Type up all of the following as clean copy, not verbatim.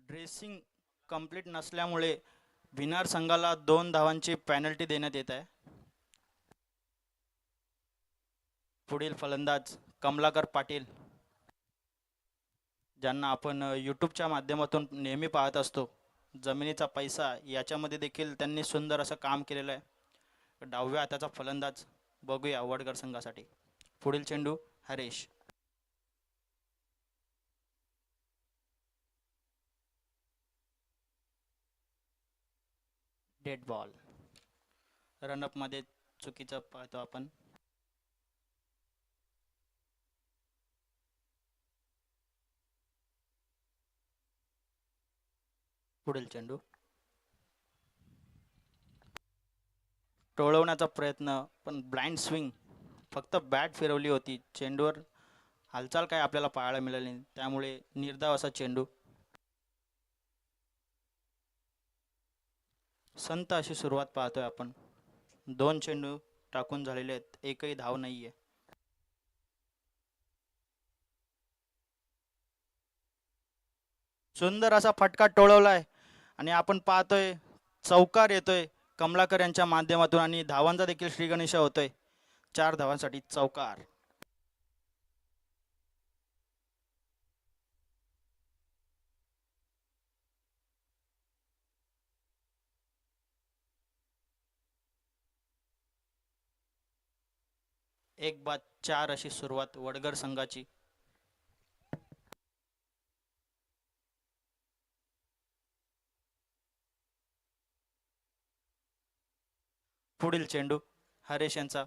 Dressing complete नसल्यामुळे winner संघाला 2 धावांची पेनल्टी देण्यात येत आहे. पुढील फलंदाज कमलाकर पाटील, ज्यांना आपण यूट्यूबच्या माध्यमातून नेहमी पाहत असतो. जमिनीचा पैसा याच्यामध्ये देखील त्यांनी सुंदर असं काम केलेलं आहे. डाव्या हाताचा फलंदाज बघूया वडगड संघासाठी. पुढील चेंडू हरेश. Dead ball. रनअप मध्ये चुकीचं पाहतो आपण. पुढील चेंडू टोळवण्याचा प्रयत्न, पण ब्लाइंड स्विंग. फक्त बॅट फिरवली होती, चेंडूवर हालचाल काय आपल्याला पाहायला मिळाली नाही, त्यामुळे निर्धाव असा चेंडू. संत अशी सुरुवात पाहतोय आपण. 2 चेंडू टाकून झालेले आहेत, एकही धाव नाहीये. सुंदर असा फटका टोळवलाय आणि आपण पाहतोय चौकार येतोय कमलाकर यांच्या माध्यमातून आणि धावांचा देखील श्रीगणेशा होतोय. 4 धावांसाठी चौकार. एक बाद 4 अशी सुरुवात वडगड संघाची. पुढील चेंडू हरेश यांचा.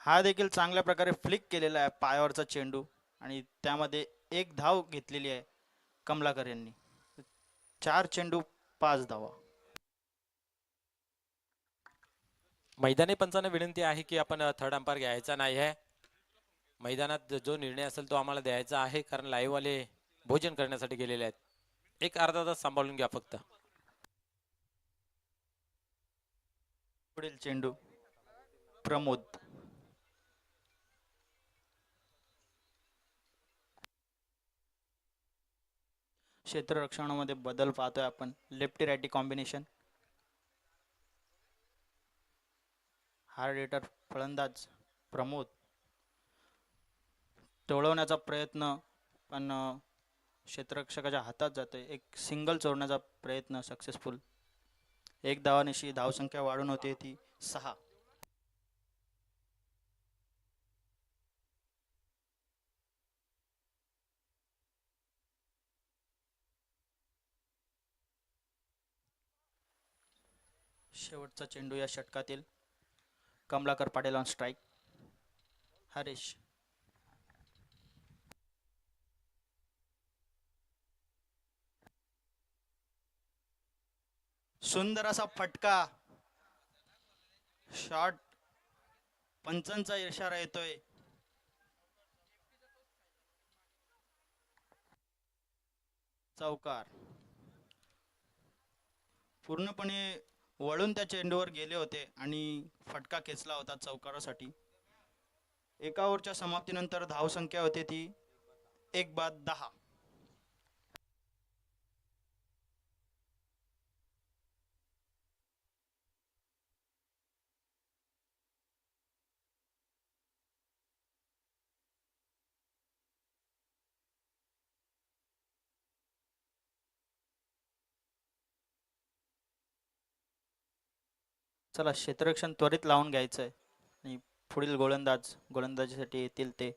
हा देखील चांगल्या प्रकारे फ्लिक केलेला आहे पायावरचा चेंडू आणि त्यामध्ये एक धाव घेतलेली आहे कमलाकर यांनी. 4 चेंडू 5 धावा. मैदानी पंचांना विनंती आहे की आपण थर्ड अंपायर घ्यायचा नाही आहे. मैदानात जो निर्णय असेल तो आम्हाला द्यायचा आहे, कारण लाईव्ह वाले भोजन करण्यासाठी गेलेले आहेत. एक अर्धा तास सांभाळून घ्या फक्त. पुढील चेंडू प्रमोद. क्षेत्ररक्षणामध्ये बदल पाहतोय आपण. Lefty righty combination. Hard hitter फलंदाज प्रमोद. टोळवण्याचा प्रयत्न, पण क्षेत्ररक्षकाच्या हातात जातोय. एक सिंगल चोरण्याचा प्रयत्न सक्सेसफुल. 1 धावानिशी धावसंख्या वाढून होते ती 6. शेवटचा चेंडू या षटकातील. Kamalakar Patil on strike. हरेश. सुंदर असा फटका. शॉट. पंचांचा इशारा येतोय. चौकार. पूर्णपणे वळून त्या चेंडूवर गेले होते आणि फटका खेचला होता चौकारासाठी. एका ओव्हरच्या समाप्तीनंतर धावसंख्या होती ती 1 बाद 10. चला क्षेत्ररक्षण त्वरित लावून घ्यायचं आहे आणि पुढील गोलंदाजीसाठी येतील ते.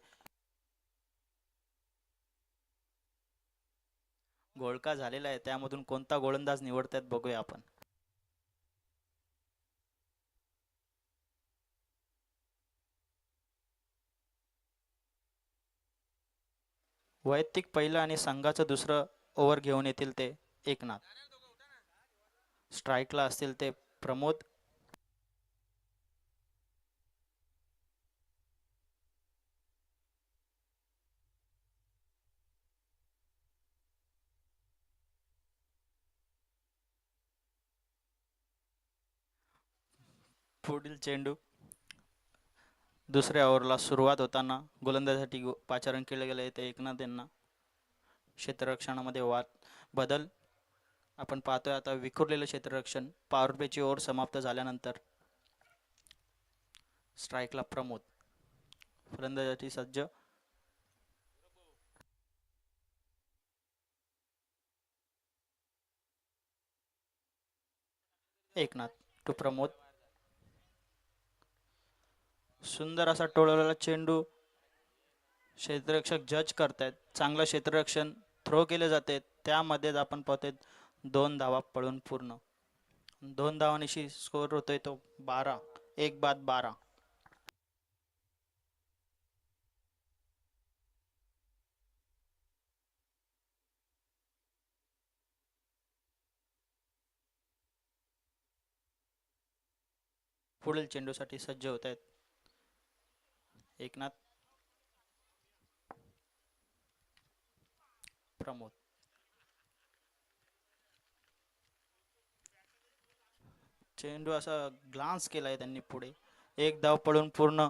घोळका झालेला आहे, त्यामधून कोणता गोलंदाज निवडतात बघूया आपण. वैयक्तिक पहिलं आणि संघाचं दुसरं ओव्हर घेऊन येतील ते एकनाथ. स्ट्राईकला असतील ते प्रमोद. पुढील चेंडू दुसऱ्या ओव्हरला सुरुवात होताना गोलंदाजीसाठी पाचारण केलं गेलं ते एकनाथ यांना. क्षेत्ररक्षणामध्ये बदल आपण पाहतोय आता. विखुरलेलं क्षेत्ररक्षण. पॉवर प्लेची ओव्हर समाप्त झाल्यानंतर स्ट्राईकला प्रमोद. फलंदाजाची सज्ज. एकनाथ टू प्रमोद. सुंदर असा टोळवलेला चेंडू. क्षेत्ररक्षक जज करतायत. चांगलं क्षेत्ररक्षण थ्रो केले जाते. त्यामध्येच आपण पाहतोय 2 धावा पळून पूर्ण. 2 धावांनिशी स्कोर होतोय तो 12. 1 बाद 12. पुढील चेंडूसाठी सज्ज होत आहेत एकनाथ. प्रमोद. चेंडू असा ग्लान्स केलाय त्यांनी पुढे. 1 धाव पळून पूर्ण.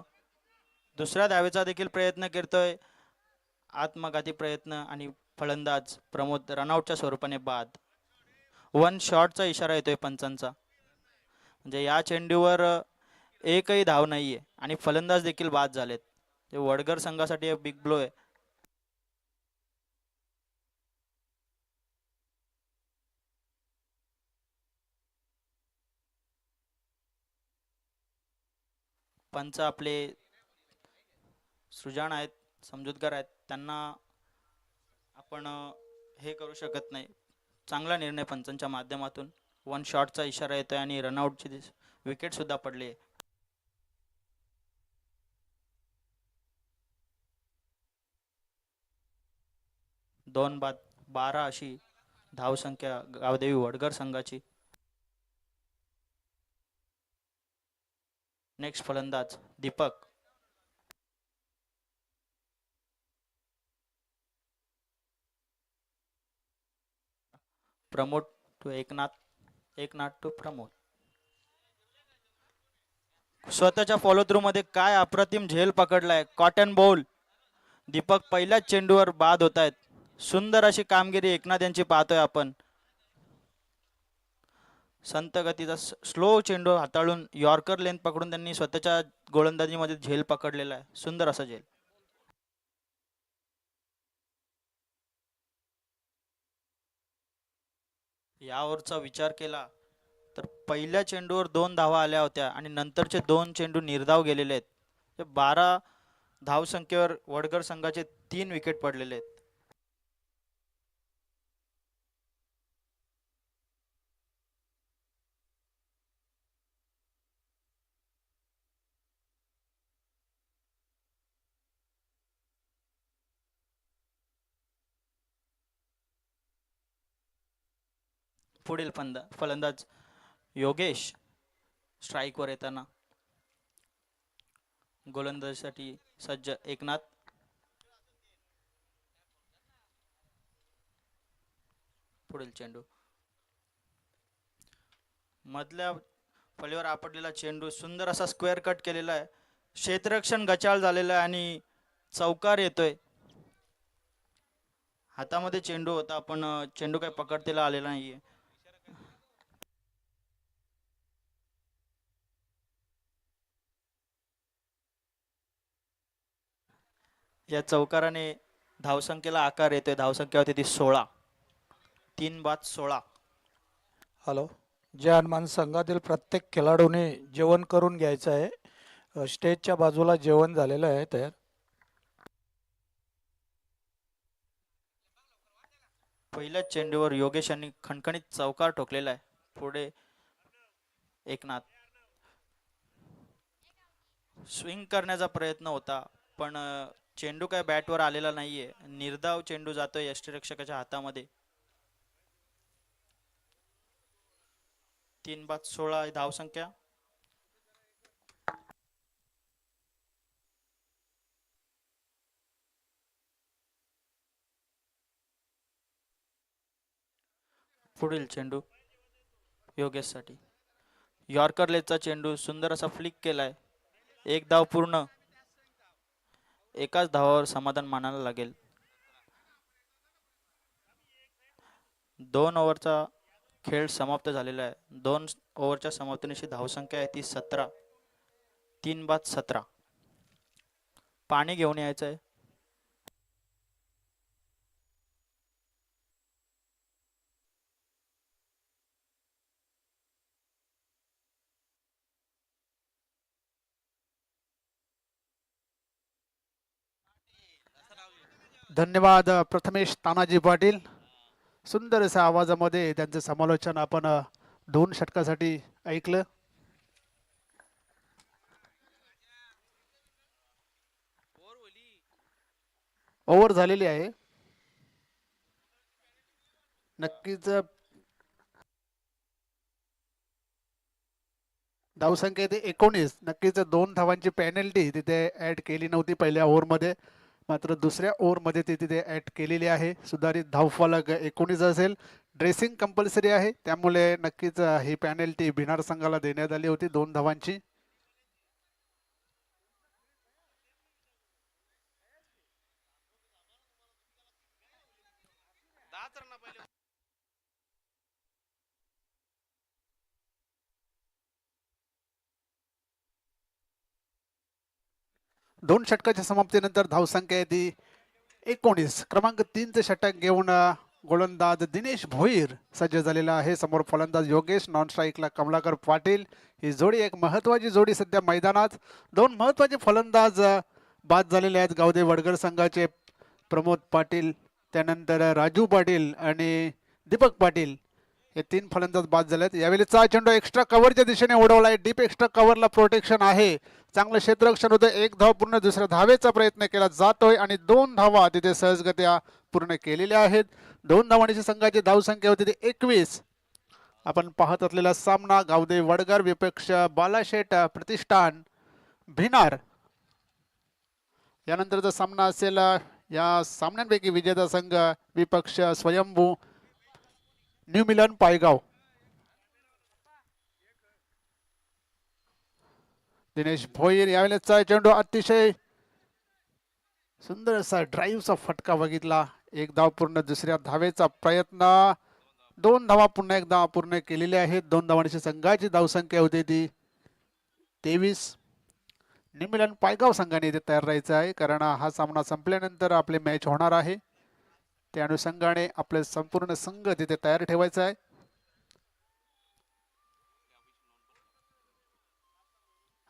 दुसऱ्या धावेचा देखील प्रयत्न करतोय. आत्मघाती प्रयत्न आणि फलंदाज प्रमोद रनआउटच्या स्वरूपाने बाद. 1 शॉटचा इशारा येतोय पंचांचा. म्हणजे या चेंडूवर एकही धाव नाहीये आणि फलंदाज देखील बाद झालेत. ते वडगर संघासाठी बिग ब्लो आहे. पंच आपले सृजान आहेत, समजूतदार आहेत. त्यांना आपण हे करू शकत नाही. चांगला निर्णय पंचांच्या माध्यमातून. 1 शॉटचा इशारा येतोय आणि रनआउटची विकेट सुद्धा पडली आहे. दोन बाद 12 अशी धावसंख्या गावदेवी वडगर संघाची. नेक्स्ट फलंदाज दीपक. प्रमोद टू एकनाथ. एकनाथ टू प्रमोद. स्वतःच्या फॉलो थ्रू मध्ये काय अप्रतिम झेल पकडलाय. Cotton ball. दीपक पहिल्याच चेंडूवर बाद होत आहेत. सुंदर अशी कामगिरी एकनाथ यांची पाहतोय आपण. संत गतीचा स्लो चेंडू हाताळून यॉर्कर लेंथ पकडून त्यांनी स्वतःच्या गोलंदाजीमध्ये झेल पकडलेला आहे. सुंदर असा झेल. यावरचा विचार केला तर पहिल्या चेंडूवर 2 धावा आल्या होत्या आणि नंतरचे 2 चेंडू निर्धाव गेलेले आहेत. 12 धावसंख्येवर वडगर संघाचे 3 विकेट पडलेले आहेत. पुढील फलंदाज योगेश स्ट्राईकवर येताना. गोलंदाजीसाठी सज्ज एकनाथ. पुढील चेंडू मधल्या फळीवर आपटलेला चेंडू. सुंदर असा स्क्वेअर कट केलेला आहे. क्षेत्ररक्षण गचाळ झालेलं आहे आणि चौकार येतोय. हातामध्ये चेंडू होता पण चेंडू काही पकडतेला आलेला नाहीये. या चौकाराने धावसंख्येला आकार येतोय. धावसंख्या होती ती 16. 3 बाद 16. हॅलो. जय हनुमान संघातील प्रत्येक खेळाडूने जेवण करून घ्यायचं आहे. स्टेजच्या बाजूला जेवण झालेलं आहे तयार. पहिल्याच चेंडूवर योगेश यांनी खणखणीत चौकार ठोकलेला आहे. पुढे एकनाथ. स्विंग करण्याचा प्रयत्न होता पण चेंडू काय बॅटवर आलेला नाहीये. निर्धाव चेंडू जातोय यष्टिरक्षकाच्या हातामध्ये. 3 बाद 16 धावसंख्या. पुढील चेंडू योगेश साठी. यॉर्कर लेगचा चेंडू. सुंदर असा फ्लिक केलाय. 1 धाव पूर्ण. एकाच धावावर समाधान मानायला लागेल. 2 ओव्हरचा खेळ समाप्त झालेला आहे. 2 ओव्हरच्या समाप्तीनिशी धावसंख्या आहे ती 17. 3 बाद 17. पाणी घेऊन यायचं आहे. धन्यवाद प्रथमेश तानाजी पाटील. सुंदर अशा आवाजामध्ये त्यांचं समालोचन आपण 2 षटकासाठी ऐकलं. ओव्हर झालेली आहे. नक्कीच धावसंख्या ते 19. नक्कीच 2 धावांची पेनल्टी तिथे ऍड केली नव्हती पहिल्या ओव्हरमध्ये, मात्र दुसऱ्या ओव्हरमध्ये ती तिथे ऍड केलेली आहे. सुधारित धावफलक 19 असेल. ड्रेसिंग कंपल्सरी आहे, त्यामुळे नक्कीच ही पेनल्टी भिनार संघाला देण्यात आली होती 2 धावांची. दोन षटकाच्या समाप्तीनंतर धावसंख्या आहे ती 19. क्रमांक 3चे षटक घेऊन गोलंदाज दिनेश भोईर सज्ज झालेला आहे. समोर फलंदाज योगेश, नॉन स्ट्राईकला कमलाकर पाटील. ही जोडी एक महत्वाची जोडी सध्या मैदानात. 2 महत्वाचे फलंदाज बाद झालेले आहेत गावदे वडगर संघाचे. प्रमोद पाटील, त्यानंतर राजू पाटील आणि दीपक पाटील हे 3 फलंदाज बाद झालेत. यावेळीचा चेंडू एक्स्ट्रा कव्हरच्या दिशेने उडवलाय. डीप एक्स्ट्रा कव्हरला प्रोटेक्शन आहे. चांगलं क्षेत्ररक्षण होतं. 1 धाव पूर्ण दुसऱ्या धावेचा प्रयत्न केला जातोय आणि 2 धावा तिथे सहजगत्या पूर्ण केलेल्या आहेत. 2 धावांची संघाची धावसंख्या होती ती 21. आपण पाहत असलेला सामना गावदे वडगर विपक्ष बालाशेठ प्रतिष्ठान भिनार यानंतरचा सामना असेल. या सामन्यांपैकी विजेता संघ विपक्ष स्वयंभू न्यू मिलन पायगाव. दिनेश भोईर यावेळेचा चेंडू अतिशय सुंदर असा ड्राईव्हचा फटका बघितला. 1 धाव पूर्ण दुसऱ्या धावेचा प्रयत्न. 2 धावा पुन्हा एकदा पूर्ण केलेल्या आहेत. 2 धावांची संघाची धावसंख्या होती ती 23. निमिलन पायगाव संघाने इथे तयार राहायचं आहे, कारण हा सामना संपल्यानंतर आपले मॅच होणार आहे. त्या अनुषंगाने आपले संपूर्ण संघ तिथे तयार ठेवायचा आहे.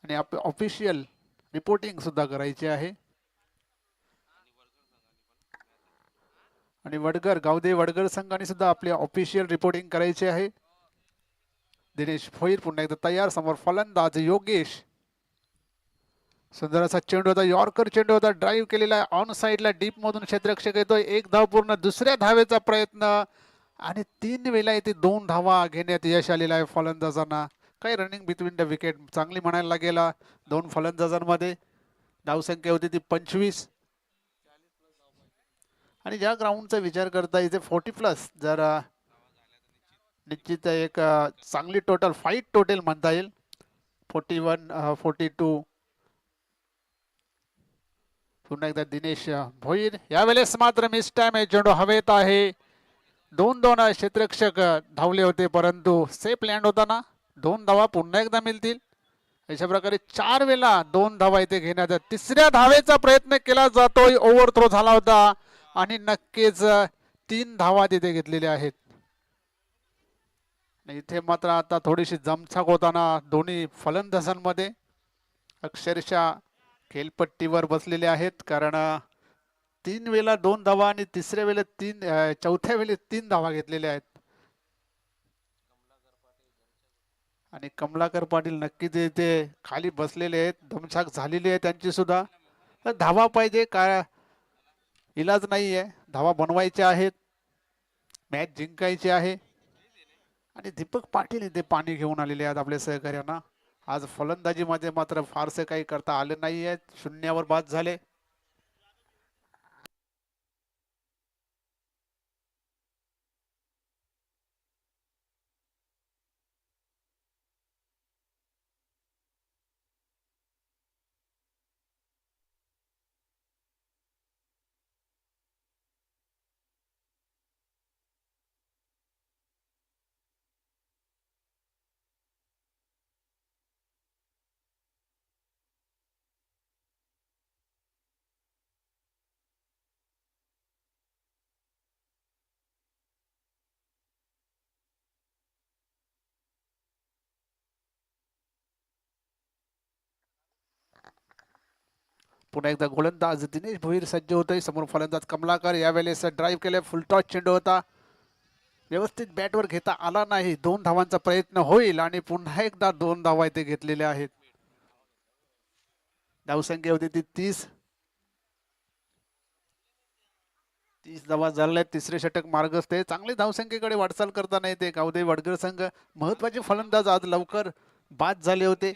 आणि आपले ऑफिशियल रिपोर्टिंग सुद्धा करायची आहे. आणि वडगर गावदे वडगर संघाने सुद्धा आपले ऑफिशियल रिपोर्टिंग करायचे आहे. दिनेश भोईर पुन्हा एकदा तयार. समोर फलंदाज योगेश. सुंदर असा चेंडू होता. यॉर्कर चेंडू होता. ड्राईव्ह केलेला आहे ऑन साईडला. डीप मधून क्षेत्ररक्षक येतोय. 1 धाव पूर्ण दुसऱ्या धावेचा प्रयत्न आणि 3 वेळा इथे 2 धावा घेण्यात यश आलेलं आहे फलंदाजांना. काही रनिंग बिटवीन द विकेट चांगली म्हणायला लागेल 2 फलंदाजांमध्ये. धावसंख्या होती ती 25. आणि ज्या ग्राउंडचा विचार करता इथे 40+ जर निश्चित एक चांगली टोटल फाईट टोटल म्हणता येईल. 41 42. पुन्हा एकदा दिनेश भोईर. यावेळेस मात्र मिस टाइम आहे. चेंडू हवेत आहे. 2-2 क्षेत्ररक्षक धावले होते, परंतु सेफ लँड होताना 2 धावा पुन्हा एकदा मिळतील. अशा प्रकारे 4 वेळा 2 धावा इथे घेण्यात. तिसऱ्या धावेचा प्रयत्न केला जातोय. ओव्हर थ्रो झाला होता आणि नक्कीच 3 धावा तिथे घेतलेल्या आहेत. इथे मात्र आता थोडीशी जमछाक होताना दोन्ही फलंदाजांमध्ये अक्षरशः खेळपट्टीवर बसलेले आहेत, कारण 3 वेळा 2 धावा आणि तिसऱ्या वेळेला चौथ्या वेळेस 3 धावा घेतलेल्या आहेत. आणि कमलाकर पाटील नक्कीच इथे खाली बसलेले आहेत. दमछाक झालेली आहे त्यांची सुद्धा. धावा पाहिजे, काय इलाज नाही आहे. धावा बनवायच्या आहेत, मॅच जिंकायची आहे. आणि दीपक पाटील इथे पाणी घेऊन आलेले आहेत आपल्या सहकार्यांना. आज फलंदाजीमध्ये मात्र फारसे काही करता आले नाही आहेत. 0वर बाद झाले. पुन्हा एकदा गोलंदाज दिनेश भोईर सज्ज होतोय. समोर फलंदाज कमलाकर. यावेळेस ड्राईव्ह केले, फुलटॉस चेंडू होता, व्यवस्थित बॅटवर घेता आला नाही. 2 धावांचा प्रयत्न होईल आणि पुन्हा एकदा 2 धावा इथे घेतलेल्या आहेत. धावसंख्या होती ती 30. 30 धावा झाल्या. तिसरे षटक मार्गस्थ आहे. चांगले धावसंख्येकडे वाटचाल करताना येते गावदेवी वडगर संघ. महत्वाचे फलंदाज आज लवकर बाद झाले होते.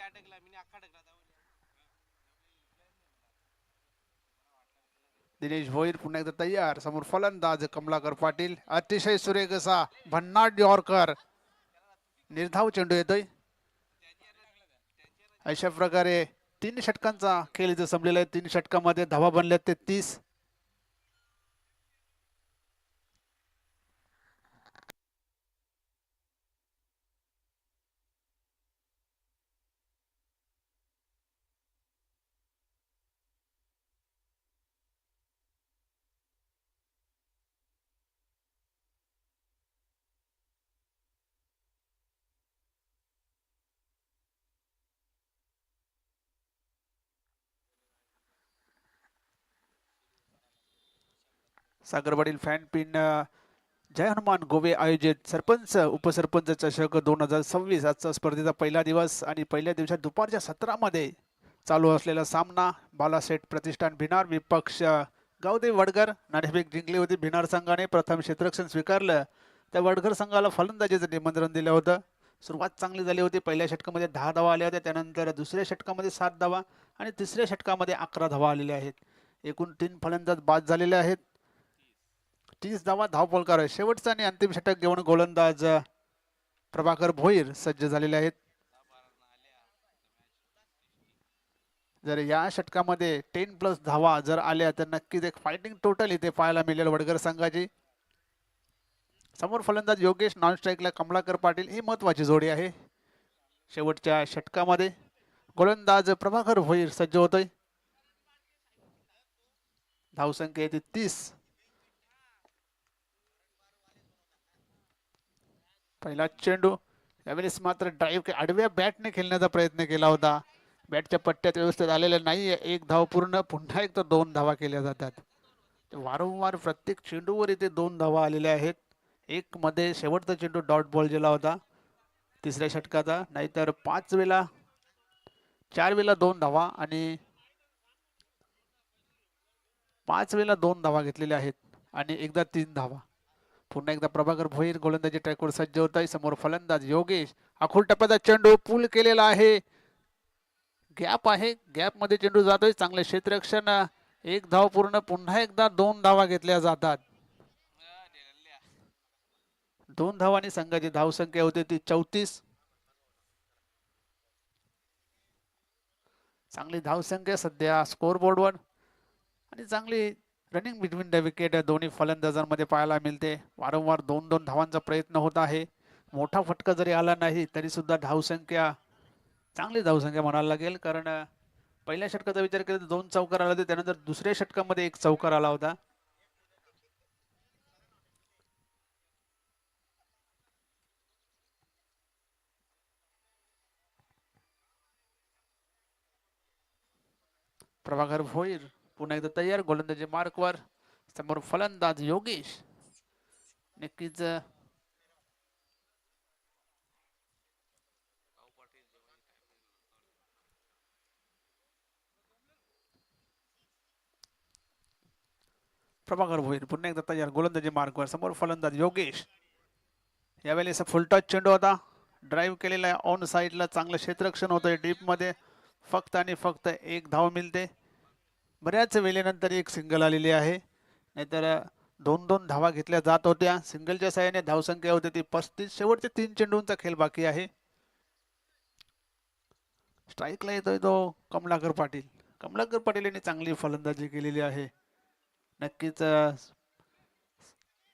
दिनेश भोईर पुन्हा एकदा तयार. समोर फलंदाज कमलाकर पाटील. अतिशय सुरेख असा भन्नाट यॉर्कर, निर्धाव चेंडू येतोय. अशा प्रकारे 3 षटकांचा खेळ इथे संपलेला आहे. 3 षटकामध्ये धावा बनल्यात ते 30. सागरवाडील फॅन पिन जय हनुमान गोवे आयोजित सरपंच उपसरपंच चषक 2026 आजचा स्पर्धेचा पहिला दिवस आणि पहिल्या दिवसात दुपारच्या 17 मध्ये चालू असलेला सामना. बालासेठ प्रतिष्ठान भिनार विपक्ष गावदेवी वडगर. नाणेफेक जिंकली होती भिनार संघाने. प्रथम क्षेत्ररक्षण स्वीकारलं. त्या वडगर संघाला फलंदाजीचं निमंत्रण दिलं होतं. सुरुवात चांगली झाली होती. पहिल्या षटकामध्ये 10 धावा आल्या होत्या. त्यानंतर दुसऱ्या षटकामध्ये 7 धावा आणि तिसऱ्या षटकामध्ये 11 धावा आलेल्या आहेत. एकूण 3 फलंदाज बाद झालेले आहेत. 30 धावा धावफलकार. शेवटचा आणि अंतिम षटक घेऊन गोलंदाज प्रभाकर भोईर सज्ज झालेले आहेत. जर या षटकामध्ये 10+ धावा जर आल्या तर नक्कीच एक फायटिंग टोटल इथे पाहायला मिळेल वडगर संघाची. समोर फलंदाज योगेश, नॉन स्ट्राईकला कमलाकर पाटील. ही महत्वाची जोडी आहे. शेवटच्या षटकामध्ये गोलंदाज प्रभाकर भोईर सज्ज होतोय. धावसंख्या येते 30. पहिला चेंडू. यावेळेस मात्र ड्राईव्ह आडव्या बॅटने खेळण्याचा प्रयत्न केला होता. बॅटच्या पट्ट्यात व्यवस्थित आलेल्या नाही. 1 धाव पूर्ण. पुन्हा एकदा 2 धावा केल्या जातात. वारंवार प्रत्येक चेंडूवर इथे 2 धावा आलेल्या आहेत. एक मध्ये शेवटचा चेंडू डॉट बॉल गेला होता तिसऱ्या षटकाचा. नाहीतर 4 वेळेला 2 धावा आणि 5 वेळेला 2 धावा घेतलेल्या आहेत आणि एकदा 3 धावा. पुन्हा एकदा प्रभाकर भोईर गोलंदाजी ट्रॅकवर सज्ज होत आहे. समोर फलंदाज योगेश. आखूड टप्प्याचा चेंडू पूल केलेला आहे. गॅप आहे. गॅप मध्ये चेंडू जातोय. चांगले क्षेत्ररक्षण. 1 धाव पूर्ण. पुन्हा एकदा 2 धावा घेतल्या जातात. 2 धावांनी संघाची धावसंख्या होती ती 34. चांगली धावसंख्या सध्या स्कोर बोर्डवर आणि चांगली रनिंग बिटवीन द विकेट दोन्ही फलंदाजांमध्ये पाहायला मिळते. वारंवार 2-2 धावांचा प्रयत्न होत आहे. मोठा फटका जरी आला नाही तरी सुद्धा धावसंख्या चांगली धावसंख्या म्हणायला लागेल. कारण पहिल्या षटकाचा विचार केला तर 2 चौकार आले होते. त्यानंतर दुसऱ्या षटकामध्ये 1 चौकार आला होता. प्रभाकर भोईर पुन्हा एकदा तयार. गोलंदाजी मार्कवर. समोर फलंदाज योगेश. नक्कीच प्रभाकर भोईर पुन्हा एकदा तयार. गोलंदाजी मार्कवर. समोर फलंदाज योगेश. यावेळेस फुलटॉस चेंडू होता. ड्राईव्ह केलेला ऑन साईडला. चांगलं क्षेत्ररक्षण होतंय डीप मध्ये. फक्त आणि फक्त 1 धाव मिळते. बऱ्याच वेळेनंतर 1 सिंगल आलेली आहे. नाहीतर 2-2 धावा घेतल्या जात होत्या. सिंगलच्या साहाय्याने धावसंख्या होती ती 35. शेवटचे 3 चेंडूंचा खेळ बाकी आहे. स्ट्राईकला येतोय तो कमलाकर पाटील. कमलाकर पाटील यांनी चांगली फलंदाजी केलेली आहे. नक्कीच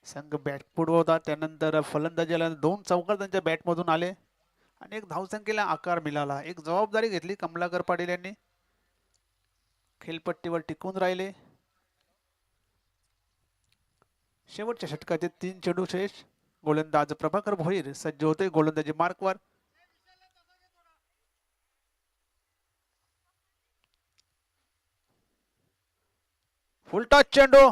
संघ बॅटपुढ होता. त्यानंतर फलंदाजीला 2 चौकार त्यांच्या बॅटमधून आले आणि 1 धावसंख्येला आकार मिळाला. एक जबाबदारी घेतली कमलाकर पाटील यांनी. खेळपट्टीवर टिकून राहिले. शेवटच्या षटकाचे 3 चेंडू शेष. गोलंदाज प्रभाकर भोईर सज्ज होते गोलंदाजी मार्कवर. फुलटॉस चेंडू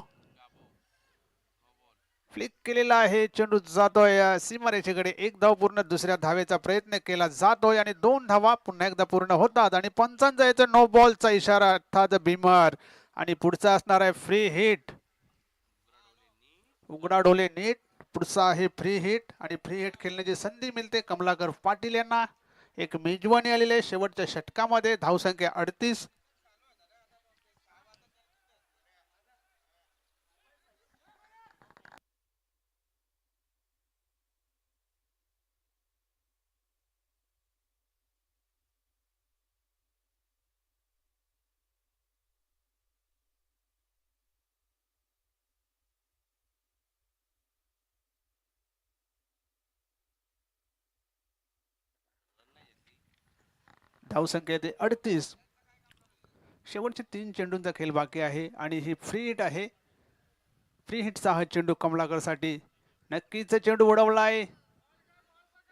फ्लिक केलेला आहे. चेंडू जातोय सीमारेषेकडे. एक धाव पूर्ण. दुसऱ्या धावेचा प्रयत्न केला जातोय आणि 2 धावा पुन्हा एकदा पूर्ण होतात आणि पंचांचा याचा नो बॉलचा इशारा अर्थात भीमर. आणि पुढचा असणार आहे फ्री हिट. उघडा डोले नीट. पुढचा आहे फ्री हिट आणि फ्री हिट खेळण्याची संधी मिळते कमलाकर पाटील यांना. एक मेजवानी आलेली आहे शेवटच्या षटकामध्ये. धावसंख्या 38. धावसंख्या येते 38. शेवटचे 3 चेंडूंचा खेळ बाकी आहे आणि ही फ्री हिट आहे. फ्री हिटचा हा चेंडू कमलाकरसाठी. नक्कीच चेंडू उडवला आहे.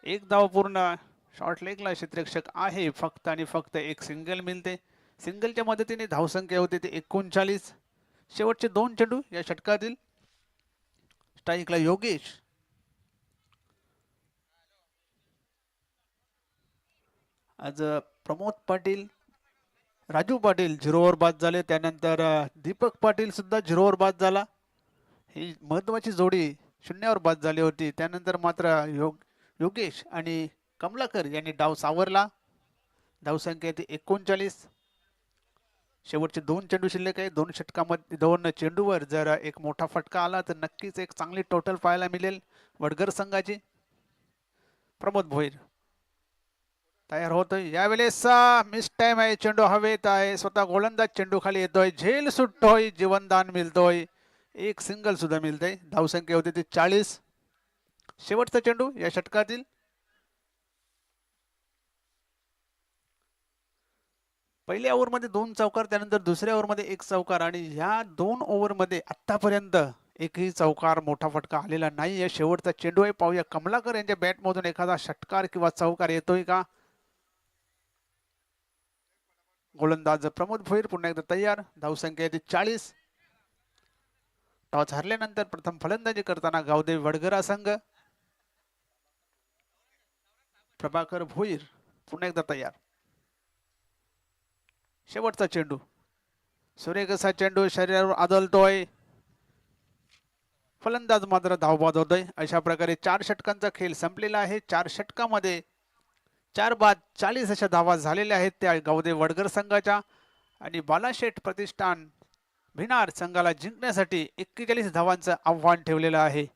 एक धाव पूर्ण. शॉर्ट लेगला क्षेत्ररक्षक आहे फक्त आणि फक्त एक सिंगल मिळते. सिंगलच्या मदतीने धावसंख्या होते ते 39. शेवटचे 2 चेंडू या षटकातील. स्ट्राईकला योगेश. आज प्रमोद पाटील, राजू पाटील 0वर बाद झाले. त्यानंतर दीपक पाटील सुद्धा 0वर बाद झाला. ही महत्वाची जोडी 0वर बाद झाली होती. त्यानंतर मात्र योगेश आणि कमलाकर यांनी डाव सावरला. धावसंख्या येते 39. शेवटचे 2 चेंडू शिल्लक आहे. 2 षटकामध्ये 2 चेंडूवर जर एक मोठा फटका आला तर नक्कीच एक चांगली टोटल पाहायला मिळेल वडगर संघाची. प्रमोद भोईर तयार होतोय. यावेळेस मिस टाइम आहे. चेंडू हवेत आहे. स्वतः गोलंदाज चेंडू खाली येतोय. झेल सुटतोय. जीवनदान मिळतोय. एक सिंगल सुद्धा मिळतंय. धावसंख्या होती ती 40. शेवटचा चेंडू या षटकातील. पहिल्या ओव्हरमध्ये 2 चौकार. त्यानंतर दुसऱ्या ओव्हरमध्ये 1 चौकार आणि ह्या 2 ओव्हरमध्ये आतापर्यंत एकही चौकार मोठा फटका आलेला नाही. शेवटचा चेंडू आहे. पाहूया कमलाकर यांच्या बॅटमधून एखादा षटकार किंवा चौकार येतोय का. गोलंदाज प्रमोद भोईर पुन्हा एकदा तयार. धावसंख्या येते 40. टॉस हरल्यानंतर प्रथम फलंदाजी करताना गावदेवी वडगरा संघ. प्रभाकर भोईर पुन्हा एकदा तयार. शेवटचा चेंडू. सुरेख असा चेंडू शरीरावर आदळतोय. फलंदाज मात्र धावबाद होतोय. अशा प्रकारे 4 षटकांचा खेळ संपलेला आहे. 4 षटकामध्ये 4 बाद 40 अशा धावा झालेल्या आहेत त्या गावदेवी वडगर संघाच्या. आणि बालाशेठ प्रतिष्ठान भिनार संघाला जिंकण्यासाठी 41 धावांचं आव्हान ठेवलेलं आहे.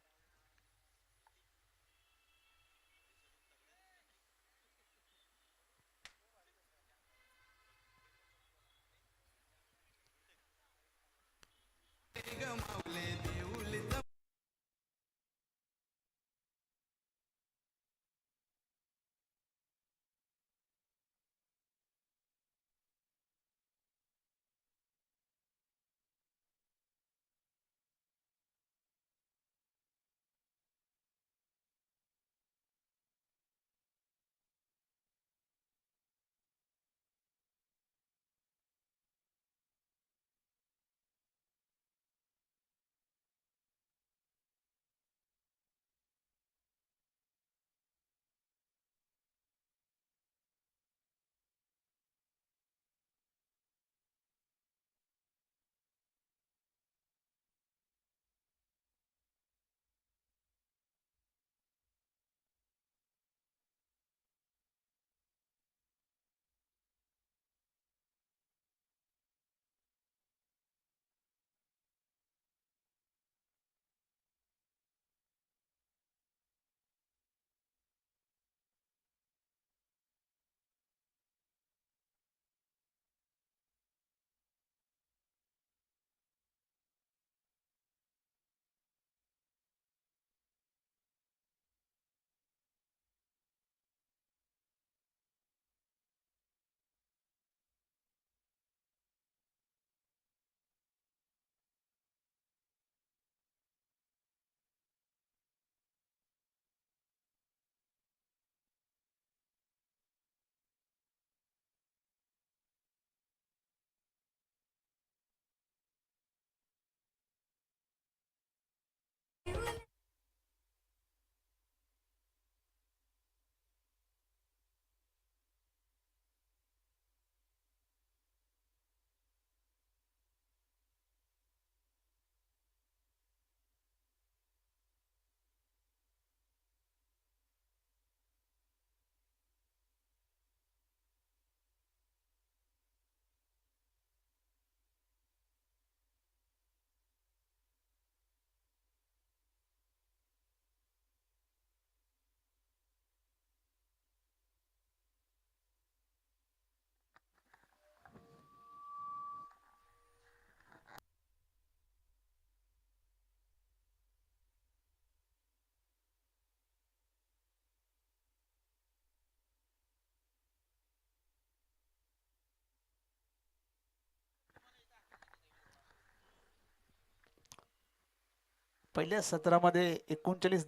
पहिल्या सत्रामध्ये 40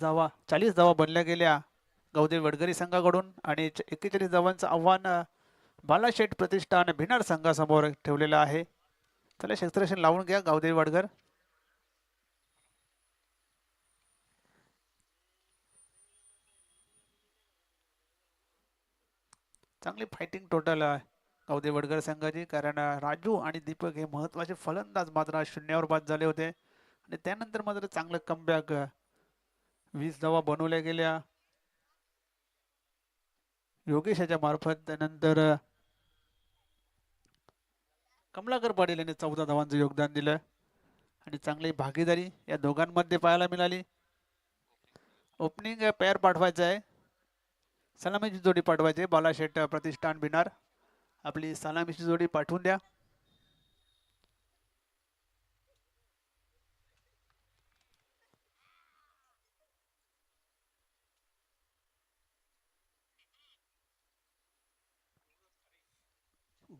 धावा बनल्या गेल्या गौदेव वडगरी संघाकडून आणि 41 धावांचं आव्हान बालाशेठ प्रतिष्ठान भिनार संघासमोर ठेवलेलं आहे. चला क्षेत्ररक्षण लावून घ्या गावदेवी वडगर. चांगली फायटिंग टोटल गावदेवी वडगर संघाची, कारण राजू आणि दीपक हे महत्वाचे फलंदाज मात्र शून्यावर बाद झाले होते आणि त्यानंतर मात्र चांगलं कमबॅक 20 धावा बनवल्या गेल्या योगेशाच्या मार्फत. त्यानंतर कमलाकर पाटील यांनी 14 धावांचं योगदान दिलं आणि चांगली भागीदारी या दोघांमध्ये पाहायला मिळाली. ओपनिंग पेअर पाठवायचा आहे, सलामीची जोडी पाठवायची आहे. बालाशेठ प्रतिष्ठान भिनार, आपली सलामीची जोडी पाठवून द्या.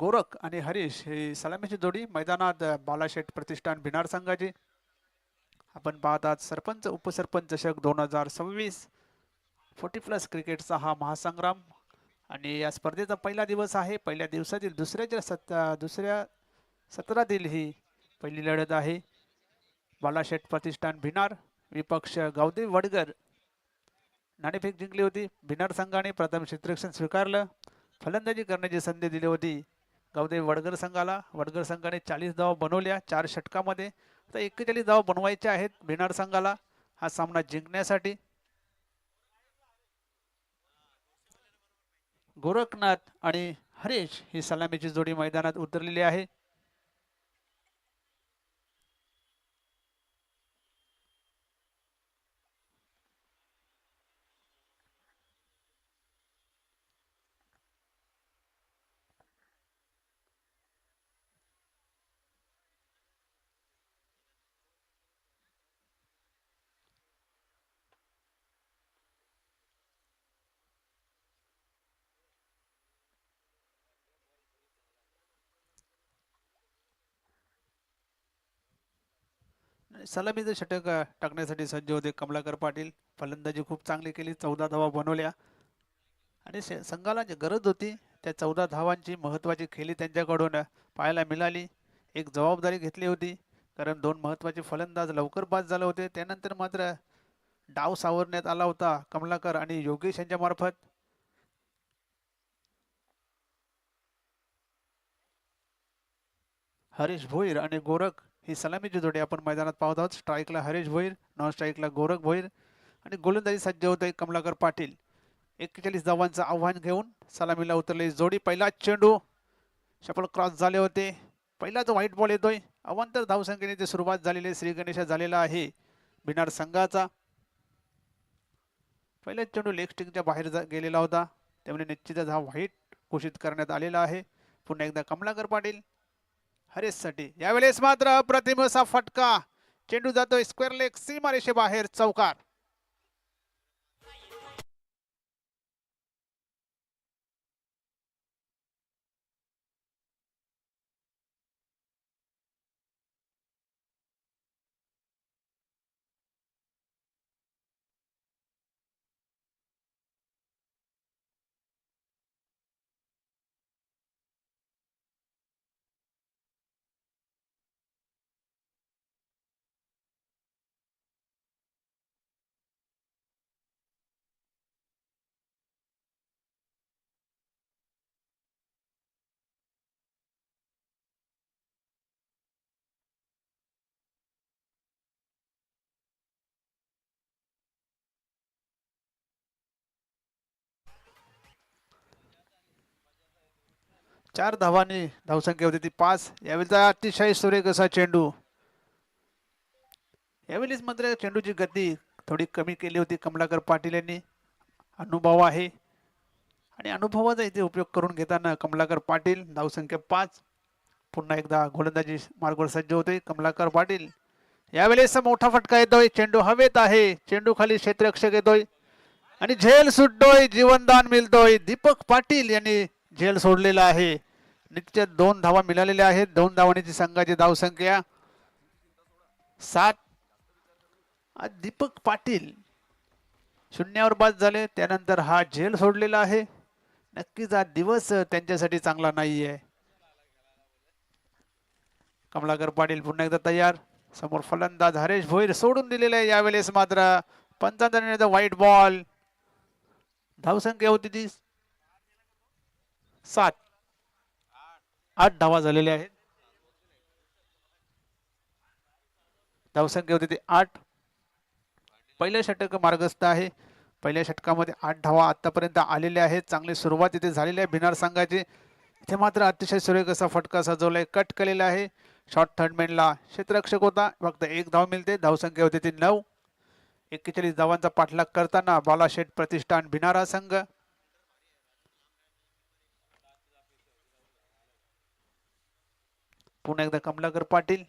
गोरख आणि हरीश ही सलामीची जोडी मैदानात बालाशेठ प्रतिष्ठान भिनार संघाची. आपण पाहतात सरपंच उपसरपंच चषक 2026 40+ क्रिकेटचा हा महासंग्राम आणि या स्पर्धेचा पहिला दिवस आहे. पहिल्या दिवसातील दुसऱ्या सत्रातील ही पहिली लढत आहे. बालाशेठ प्रतिष्ठान भिनार विपक्ष गावदेवी वडगर. नाणेफेक जिंकली होती भिनार संघाने. प्रथम क्षेत्ररक्षण स्वीकारलं, फलंदाजी करण्याची संधी दिली होती गावदेवी वडगर संघाला. वडगर संघाने 40 धावा बनवल्या 4 षटकामध्ये. आता 41 धावा बनवायच्या आहेत भिनार संघाला हा सामना जिंकण्यासाठी. गोरखनाथ आणि हरीश ही सलामीची जोडी मैदानात उतरलेली आहे. सलामीचं षटक टाकण्यासाठी सज्ज होते कमलाकर पाटील. फलंदाजी खूप चांगली केली, 14 धावा बनवल्या आणि संघाला जी गरज होती त्या 14 धावांची महत्त्वाची खेळी त्यांच्याकडून पाहायला मिळाली. एक जबाबदारी घेतली होती कारण 2 महत्त्वाचे फलंदाज लवकर बाद झाले होते. त्यानंतर मात्र डाव सावरण्यात आला होता कमलाकर आणि योगेश यांच्या मार्फत. हरीश भोईर आणि गोरख ही सलामीची जोडी आपण मैदानात पाहत आहोत. स्ट्राईकला हरीश भोईर, नॉन स्ट्राईकला गोरख भोईर आणि गोलंदाजी सज्ज होते कमलाकर पाटील. 41 धावांचं आव्हान घेऊन सलामीला उतरले जोडी. पहिला चेंडू शपल क्रॉस झाले होते. पहिला जो व्हाईट बॉल येतोय, अवांतर धावसंख्येने ते सुरुवात झालेली श्री गणेशा झालेला आहे भिनार संघाचा. पहिला चेंडू लेग स्टिंगच्या बाहेर गेलेला होता, त्यामुळे निश्चितच हा व्हाईट घोषित करण्यात आलेला आहे. पुन्हा एकदा कमलाकर पाटील हरीशसाठी. यावेळेस मात्र अप्रतिम असा फटका, चेंडू जातोय स्क्वेअर लेग सीमारेषे बाहेर, चौकार. चार धावांनी धावसंख्या होती ती 5. यावेळीचा अतिशय सुरेख असा चेंडू. यावेळीच मात्र चेंडूची गती थोडी कमी केली होती कमलाकर पाटील यांनी. अनुभव आहे आणि अनुभवाचा इथे उपयोग करून घेताना कमलाकर पाटील. धावसंख्या 5. पुन्हा एकदा गोलंदाजी मार्गावर सज्ज होते कमलाकर पाटील. यावेळेस मोठा फटका येतोय, चेंडू हवेत आहे, चेंडू खाली क्षेत्ररक्षक येतोय आणि झेल सुटतोय, जीवनदान मिळतोय. दीपक पाटील यांनी झेल सोडलेला आहे. निश्चित 2 धावा मिळालेल्या आहेत. 2 धावांची संघाची धावसंख्या 7 आज दीपक पाटील शून्यावर बाद झाले, त्यानंतर हा झेल सोडलेला आहे. नक्कीच हा दिवस त्यांच्यासाठी चांगला नाहीये. कमलाकर पाटील पुन्हा एकदा तयार. समोर फलंदाज हरेश भोईर सोडून दिलेले आहे यावेळेस मात्र पंचांचा निर्णय व्हाईट बॉल. धावसंख्या होती ती 7. 8 धावा झालेल्या आहेत. धावसंख्या होती ती 8. पहिलं षटक मार्गस्थ आहे. पहिल्या षटकामध्ये 8 धावा आतापर्यंत आलेल्या आहेत. चांगली सुरुवात इथे झालेली आहे भिनार संघाची. इथे मात्र अतिशय सुरेख असा फटका सजवलाय, कट केलेला आहे. शॉर्ट थर्डमॅनला क्षेत्ररक्षक होता, फक्त 1 धाव मिळते. धावसंख्या होती ती 9. 41 धावांचा पाठलाग करताना बालाशेठ प्रतिष्ठान भिनारा संघ. पुन्हा एकदा कमलाकर पाटील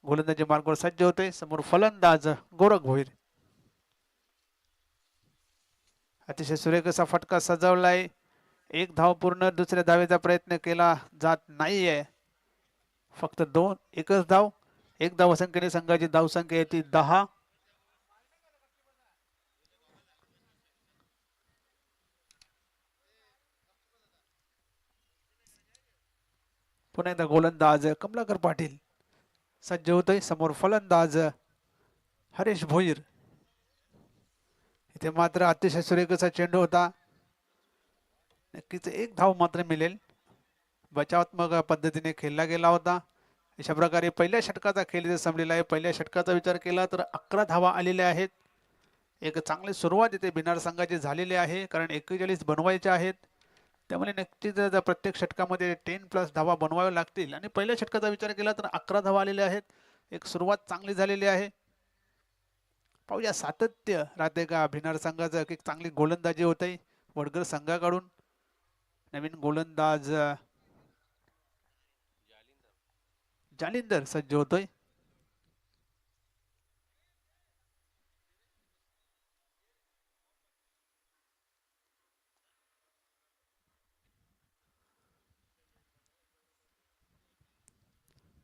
गोलंदाजी मार्गावर सज्ज होते. समोर फलंदाज गोरख भोईर. अतिशय सुरेख असा फटका सजवलाय. 1 धाव पूर्ण. दुसऱ्या धावेचा प्रयत्न केला जात नाहीये. फक्त 1च धाव. 1 धावसंख्येने संघाची धावसंख्या येते 10. पुन्हा एकदा गोलंदाज कमलाकर पाटील सज्ज होतोय. समोर फलंदाज हरेश भोईर. इथे मात्र अतिशय सुरेख असा चेंडू होता. नक्कीच 1 धाव मात्र मिळेल. बचावात्मक पद्धतीने खेळला गेला होता. अशा प्रकारे पहिल्या षटकाचा खेळ इथे संपलेला आहे. पहिल्या षटकाचा विचार केला तर 11 धावा आलेल्या आहेत. एक चांगली सुरुवात इथे भिनार संघाची झालेली आहे, कारण 41 बनवायच्या आहेत. त्यामुळे नक्कीच प्रत्येक षटकामध्ये 10+ धावा बनवाव्या लागतील. आणि पहिल्या षटकाचा विचार केला तर 11 धावा आलेल्या आहेत. एक सुरुवात चांगली झालेली आहे. पाहूया सातत्य राहते का भिनार संघाचं, की चांगली गोलंदाजी होते वडगर संघाकडून. नवीन गोलंदाज जालिंदर सज्ज होतोय.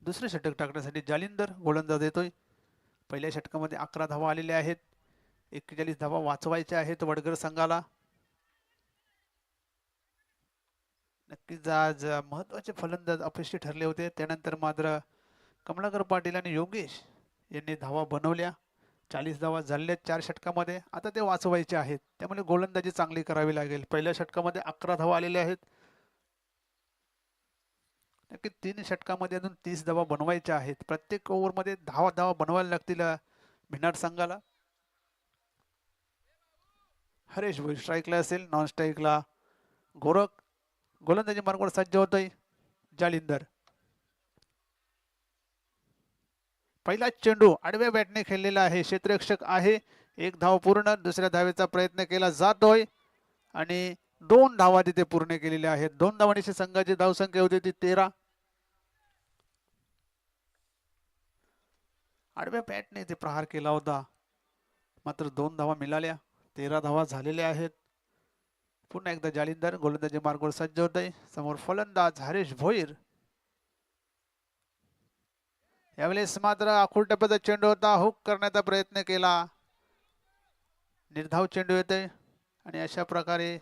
दुसरे षटक टाकण्यासाठी जालिंदर गोलंदाज येतोय. पहिल्या षटकामध्ये 11 धावा आलेल्या आहेत. 41 धावा वाचवायच्या आहेत वडगर संघाला. नक्कीच आज महत्वाचे फलंदाज अपयशी ठरले होते. त्यानंतर मात्र कमलाकर पाटील आणि योगेश यांनी धावा बनवल्या. 40 धावा झाल्या 4 षटकामध्ये. आता ते वाचवायचे आहेत, त्यामुळे गोलंदाजी चांगली करावी लागेल. पहिल्या षटकामध्ये 11 धावा आलेल्या आहेत. नक्की 3 षटकामध्ये अजून 30 धावा बनवायच्या आहेत. प्रत्येक ओव्हरमध्ये 10 धावा बनवायला लागतील भिनार संघाला. हरेश भोईर स्ट्राईकला असेल, नॉन स्ट्राईकला गोरख. गोलंदाजी मार्गावर सज्ज होतोय जालिंदर. पहिला चेंडू आडव्या बॅटने खेळलेला आहे. क्षेत्ररक्षक आहे. 1 धाव पूर्ण. दुसऱ्या धावेचा प्रयत्न केला जातोय आणि 2 धावा तिथे पूर्ण केलेल्या आहेत. 2 धावांची संघाची धावसंख्या होती ती 13. आडव्या बॅटने ते प्रहार केला होता, मात्र 2 धावा मिळाल्या. 13 धावा झालेल्या आहेत. पुन्हा एकदा जालिंदर गोलंदाजी मार्गावर सज्ज होतय. समोर फलंदाज हरेश भोईर. यावेळेस मात्र आखूड टप्प्याचा चेंडू होता. हुक करण्याचा प्रयत्न केला. निर्धाव चेंडू येते आणि अशा प्रकारे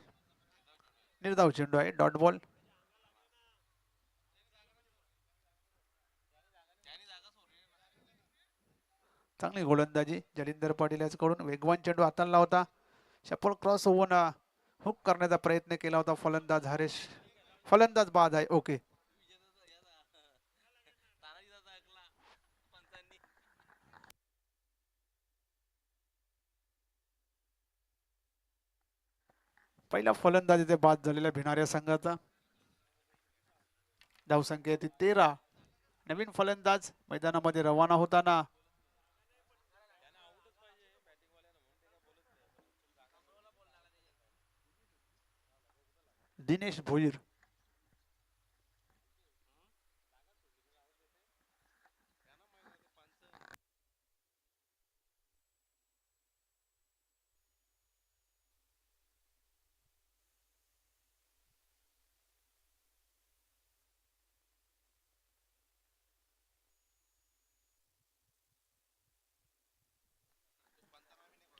निर्धाव चेंडू आहे, डॉट बॉल. चांगली गोलंदाजी जालिंदर पाटील याच्याकडून. वेगवान चेंडू हाताळला होता. शपल क्रॉस होऊन हुक करण्याचा प्रयत्न केला होता फलंदाज हरेश. फलंदाज बाद आहे. ओके. पहिला फलंदाज इथे बाद झालेला भिनाऱ्या संघाचा. धावसंख्या ती 13. नवीन फलंदाज मैदानामध्ये रवाना होताना दिनेश भोईर.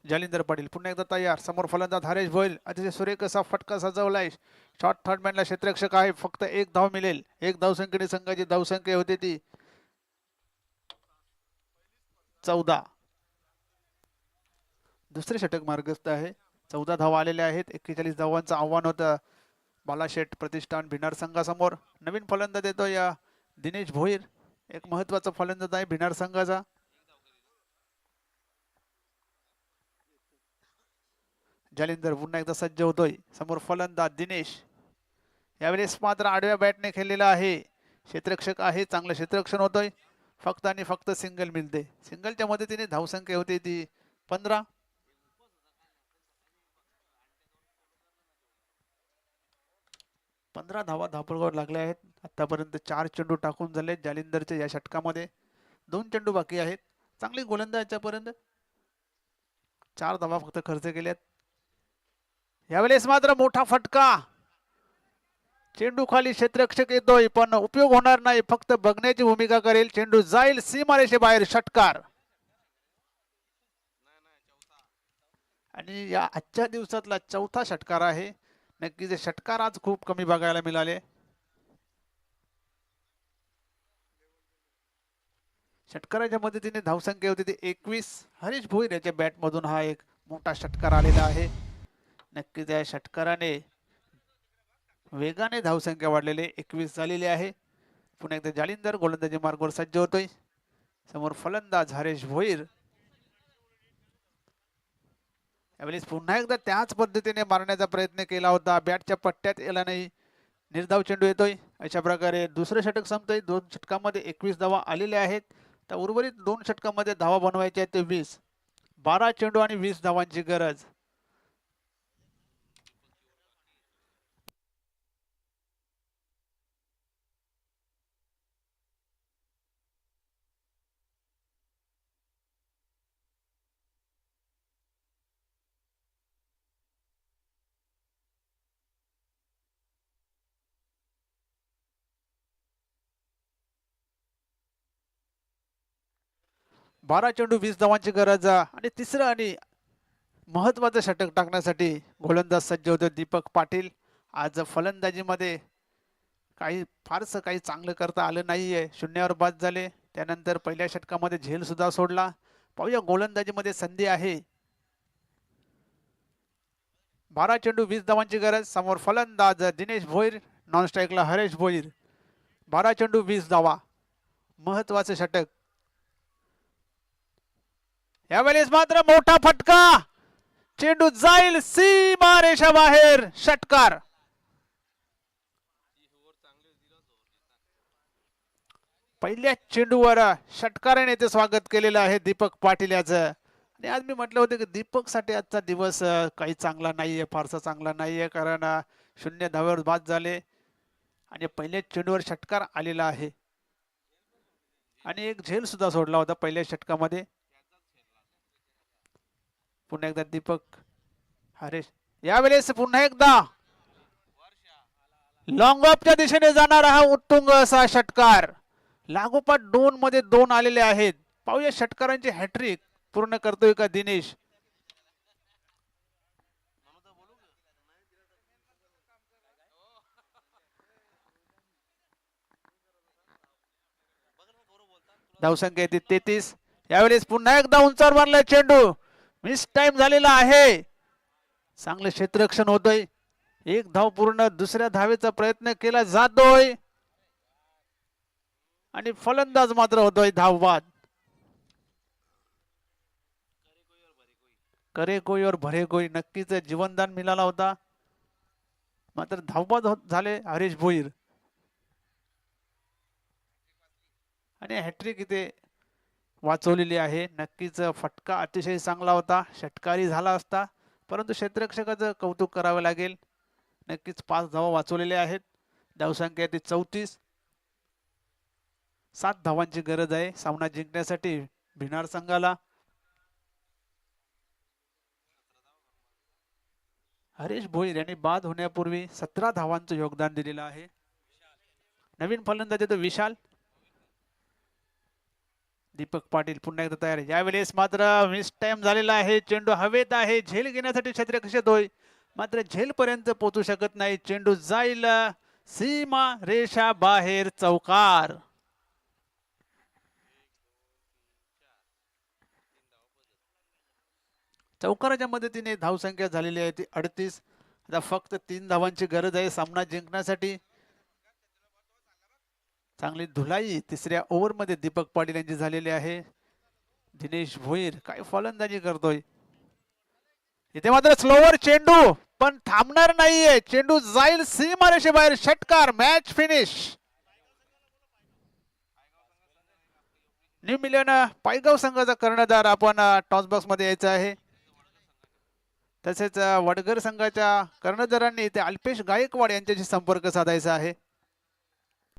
जालिंदर पाटील पुन्हा एकदा तयार. समोर फलंदाज हरेश भोईर. अतिशय सुरेख असा फटका सजवलाय. शॉर्ट थर्डमॅनला क्षेत्ररक्षक आहे. फक्त एक धाव मिळेल. एक धावसंख्येने संघाची धावसंख्या होते ती 14. दुसरे षटक मार्गस्थ आहे. 14 धावा आलेल्या आहेत. 41 धावांचं आव्हान होतं बालाशेठ प्रतिष्ठान भिनार संघासमोर. नवीन फलंदाज येतो या दिनेश भोईर. एक महत्वाचा फलंदाज आहे भिनार संघाचा. जालिंदर पुन्हा एकदा सज्ज होतोय. समोर फलंदाज दिनेश. यावेळेस मात्र आडव्या बॅटने खेळलेला आहे. क्षेत्ररक्षक आहे. चांगलं क्षेत्ररक्षण होतोय. फक्त आणि फक्त सिंगल मिळते. सिंगलच्या मदतीने धावसंख्या होते ती 15. 15 धावा धापळगाव लागल्या आहेत. आतापर्यंत 4 चेंडू टाकून झाले जालिंदरच्या या षटकामध्ये. 2 चेंडू बाकी आहेत. चांगली गोलंदाज याच्यापर्यंत 4 धावा फक्त खर्च केल्यात. यावेळेस मात्र मोठा फटका. चेंडू खाली क्षेत्ररक्षक येतोय पण उपयोग होणार नाही. फक्त बघण्याची भूमिका करेल. चेंडू जाईल सीमारेषे बाहेर. षटकार. आणि या आजच्या दिवसातला चौथा षटकार आहे. नक्कीच हे षटकार आज खूप कमी बघायला मिळाले. षटकाराच्या मदतीने धावसंख्या होती ती 21. हरीश भोईर याच्या बॅटमधून हा एक मोठा षटकार आलेला आहे. नक्कीच या षटकाराने वेगाने धावसंख्या वाढलेली 21 झालेली आहे. पुन्हा एकदा जालिंदर गोलंदाजी मार्गावर सज्ज होतोय. समोर फलंदाज हरीश भोईर. यावेळेस पुन्हा एकदा त्याच पद्धतीने मारण्याचा प्रयत्न केला होता. बॅटच्या पट्ट्यात याला नाही. निर्धाव चेंडू येतोय. अशा प्रकारे दुसरं षटक संपतोय. 2 षटकामध्ये 21 धावा आलेल्या आहेत. तर उर्वरित 2 षटकामध्ये धावा बनवायच्या आहेत ते 20. 12 चेंडू आणि 20 धावांची गरज. बारा चेंडू 20 धावांची गरज. आणि तिसरं आणि महत्वाचं षटक टाकण्यासाठी गोलंदाज सज्ज होते दीपक पाटील. आज फलंदाजीमध्ये फारसं काही चांगलं करता आलं नाहीये. शून्यावर बाद झाले. त्यानंतर पहिल्या षटकामध्ये झेल सुद्धा सोडला. पाहूया गोलंदाजीमध्ये संधी आहे. 12 चेंडू 20 धावांची गरज. समोर फलंदाज दिनेश भोईर. नॉन स्ट्राईकला हरेश भोईर. 12 चेंडू 20 धावा. महत्वाचं षटक. यावेळेस मात्र मोठा फटका. चेंडू जाईल सीमारेषा बाहेर. षटकार. पहिल्या चेंडूवर षटकाराने ते स्वागत केलेलं आहे दीपक पाटील याचं. आणि आज मी म्हटलं होतं की दीपक साठी आजचा दिवस काही चांगला नाहीये. फारसा चांगला नाहीये. कारण 0 धाव्यावर बाद झाले आणि पहिल्या चेंडूवर षटकार आलेला आहे. आणि एक झेल सुद्धा सोडला होता पहिल्या षटकामध्ये. पुन्हा एकदा दीपक हरेश. यावेळेस पुन्हा एकदा लॉंग ऑफच्या दिशेने जाणारा हा उत्तुंग असा षटकार. लागोपाठ 2 मध्ये 2 आलेले आहेत. पाहूया षटकारांची हॅट्रिक पूर्ण करतोय का दिनेश. धावसंख्या येते 33. यावेळेस पुन्हा एकदा उंचावर मारलाय चेंडू. मिस टाइम झालेला आहे. चांगलं क्षेत्ररक्षण होतोय. एक धाव पूर्ण. दुसऱ्या धावेचा प्रयत्न केला जातोय आणि फलंदाज मात्र होतोय धावबाद. करे कोई और भरे कोई. नक्कीच जीवनदान मिळाला होता. मात्र धावबाद झाले हरीश भोईर. आणि हॅट्रिक इथे वाचवलेली आहे. नक्कीच फटका अतिशय चांगला होता. षटकारी झाला असता परंतु क्षेत्ररक्षकाचं कौतुक करावं लागेल. नक्कीच 5 धावा वाचवलेल्या आहेत. धावसंख्या ती 34. 7 धावांची गरज आहे सामना जिंकण्यासाठी भिनार संघाला. हरीश भोईर यांनी बाद होण्यापूर्वी 17 धावांचं योगदान दिलेलं आहे. नवीन फलंदाज येतो विशाल. दीपक पाटील पुन्हा एकदा तयार आहे. यावेळेस मात्र मिस टाइम झालेला आहे. चेंडू हवेत आहे. झेल घेण्यासाठी क्षेत्ररक्षक होय, मात्र झेल पर्यंत पोहोचू शकत नाही. चेंडू जाईल सीमा रेषा बाहेर, चौकार. चौकाराच्या मदतीने धावसंख्या झालेली आहे ती 38. आता फक्त 3 धावांची गरज आहे सामना जिंकण्यासाठी. चांगली धुलाई तिसऱ्या ओव्हरमध्ये दीपक पाटील यांची झालेली आहे. दिनेश भोईर काय फलंदाजी करतोय. इथे मात्र स्लोवर चेंडू पण थांबणार नाहीये. चेंडू जाईल सीमारेषेबाहेर, षटकार, मॅच फिनिश. न्यू मिलन पायगाव संघाचा कर्णधार आपण टॉस बॉक्स मध्ये यायचा आहे. तसेच वडगर संघाच्या कर्णधारांनी इथे अल्पेश गायकवाड यांच्याशी संपर्क साधायचा आहे.